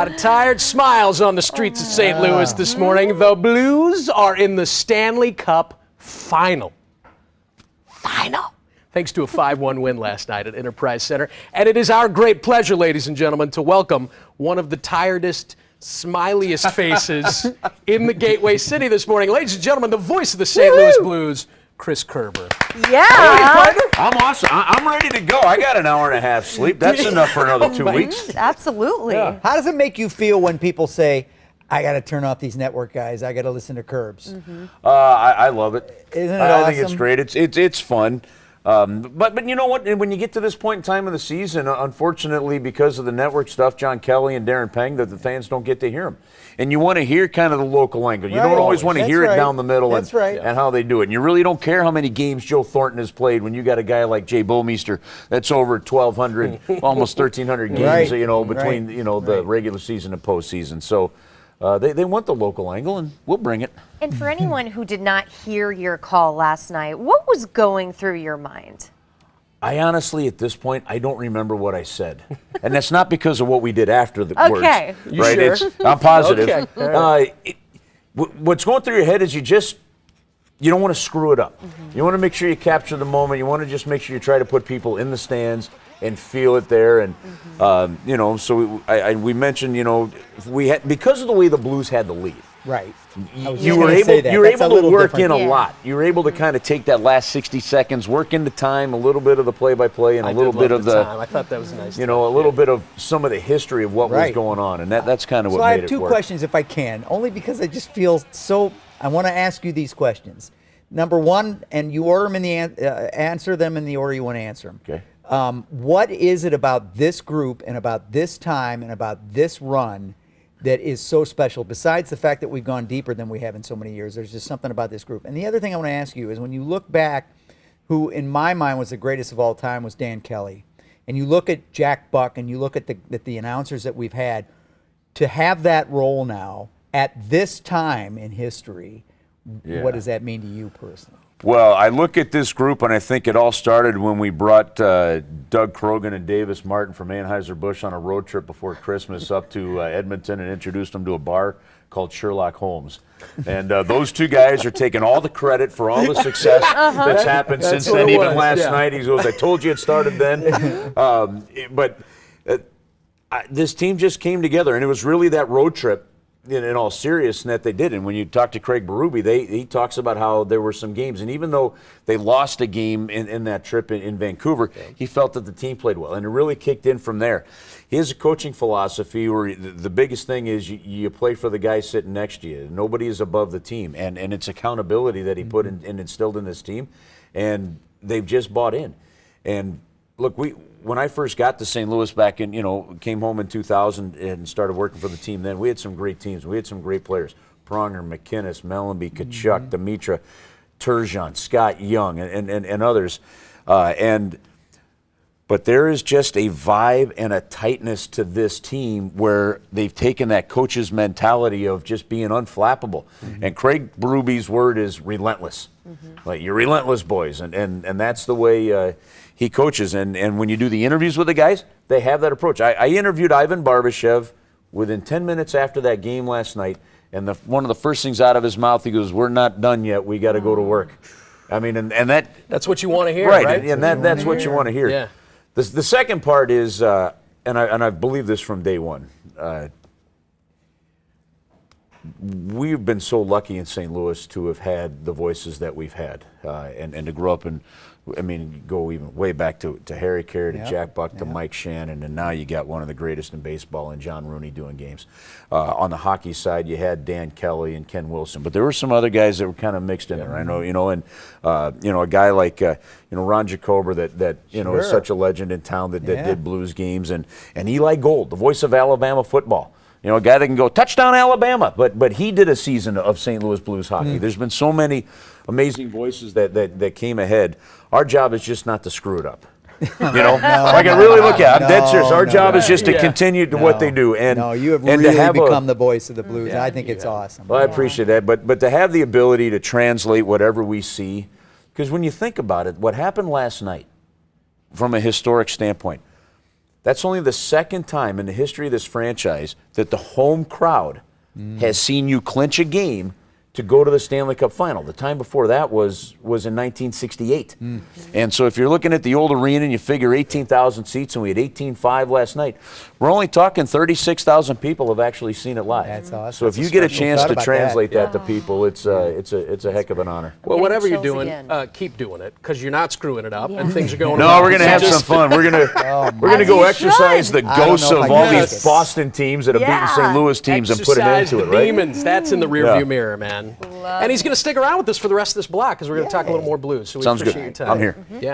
lot of tired smiles on the streets of St. Louis this morning. The Blues are in the Stanley Cup Final. Thanks to a 5-1 win last night at Enterprise Center. And it is our great pleasure, ladies and gentlemen, to welcome one of the tiredest, smiliest faces in the Gateway City this morning. Ladies and gentlemen, the voice of the St. Louis Blues, Chris Kerber. Yeah. I'm awesome. I'm ready to go. I got an hour and a half sleep. That's enough for another 2 weeks. Absolutely. Yeah. How does it make you feel when people say, I got to turn off these network guys, I got to listen to Kerbs? Mm-hmm. I love it. Isn't it I awesome? think it's great. It's fun. But you know what? When you get to this point in time of the season, unfortunately, because of the network stuff, John Kelly and Darren Peng, that the fans don't get to hear them. And you want to hear kind of the local angle. You don't always want to hear it down the middle and how they do it. And you really don't care how many games Joe Thornton has played when you got a guy like Jay Bowmeister that's over 1,200, almost 1,300 games, between the regular season and postseason. So they want the local angle, and we'll bring it. And for anyone who did not hear your call last night, what was going through your mind? I honestly, at this point, I don't remember what I said. And that's not because of what we did after the words. Okay. You right? sure? I'm positive. Okay. What's going through your head is you don't want to screw it up. Mm-hmm. You want to make sure you capture the moment. You want to just make sure you try to put people in the stands and feel it there. And, so we mentioned, we had, because of the way the Blues had the lead. Right. You were able to work in a lot. You were able to kind of take that last 60 seconds, work into time, a little bit of the play-by-play, and a little bit of the time. I thought that was nice. a little bit of some of the history of what was going on, and that's kind of what made it work. So I have two questions, if I can, only because I just feel so. I want to ask you these questions. Number one, and you order them in the answer them in the order you want to answer them. Okay. What is it about this group and about this time and about this run that is so special, besides the fact that we've gone deeper than we have in so many years? There's just something about this group. And the other thing I want to ask you is, when you look back, who in my mind was the greatest of all time was Dan Kelly, and you look at Jack Buck and you look at the announcers that we've had, to have that role now at this time in history, what does that mean to you personally? Well, I look at this group, and I think it all started when we brought Doug Krogan and Davis Martin from Anheuser-Busch on a road trip before Christmas up to Edmonton and introduced them to a bar called Sherlock Holmes. And those two guys are taking all the credit for all the success that's happened since then. Even last night, he goes, I told you it started then. This team just came together, and it was really that road trip, in all seriousness, that they did. And when you talk to Craig Berube, he talks about how there were some games, and even though they lost a game in that trip in Vancouver, he felt that the team played well, and it really kicked in from there. He has a coaching philosophy where the biggest thing is you play for the guy sitting next to you. Nobody is above the team, and it's accountability that he put in and instilled in this team, and they've just bought in. And look, when I first got to St. Louis back in, came home in 2000 and started working for the team then, we had some great teams. We had some great players. Pronger, McInnes, Mellenby, Tkachuk, Dimitra, Turgeon, Scott Young, and others. But there is just a vibe and a tightness to this team where they've taken that coach's mentality of just being unflappable. And Craig Berube's word is relentless. Like, you're relentless, boys. And that's the way he coaches. And when you do the interviews with the guys, they have that approach. I interviewed Ivan Barbashev within 10 minutes after that game last night, and one of the first things out of his mouth, he goes, "We're not done yet. We got to go to work." I mean, and that's what you want to hear, right? And that's what you want to hear. Yeah. The second part is, and I believe this from day one, we've been so lucky in St. Louis to have had the voices that we've had, and to grow up in, go even way back to Harry Carey, to Jack Buck, to Mike Shannon, and now you got one of the greatest in baseball in John Rooney doing games. On the hockey side, you had Dan Kelly and Ken Wilson, but there were some other guys that were kind of mixed in there. I know, and a guy like Ron Jacober that is such a legend in town that did Blues games, and Eli Gold, the voice of Alabama football. A guy that can go touchdown Alabama, but he did a season of St. Louis Blues hockey. There's been so many amazing voices that came ahead. Our job is just not to screw it up. I really look at it. I'm dead serious. Our job is just to continue to what they do. And you have and really to have become the voice of the Blues. I think it's awesome. Well, I appreciate that. But to have the ability to translate whatever we see, because when you think about it, what happened last night, from a historic standpoint, That's only the second time in the history of this franchise that the home crowd has seen you clinch a game to go to the Stanley Cup final. The time before that was in 1968. And so if you're looking at the old arena and you figure 18,000 seats and we had 18,500 last night, we're only talking 36,000 people have actually seen it live. That's awesome. So if you get a chance Thought to about translate that. that to people, it's a heck of an honor. Well, Getting whatever you're chills doing, again. Keep doing it because you're not screwing it up Yeah. and things are going. No, well. we're gonna So have some just- fun. We're gonna As go you exercise should. the I don't ghosts know if of I all can these make it. Boston teams that have beaten Yeah. St. Louis teams and put it Exercise into it, the right? demons. That's in the rearview Yeah. mirror, man. And he's going to stick around with us for the rest of this block because we're going to talk a little more blues. So we Sounds appreciate good. your time. I'm here. Yeah.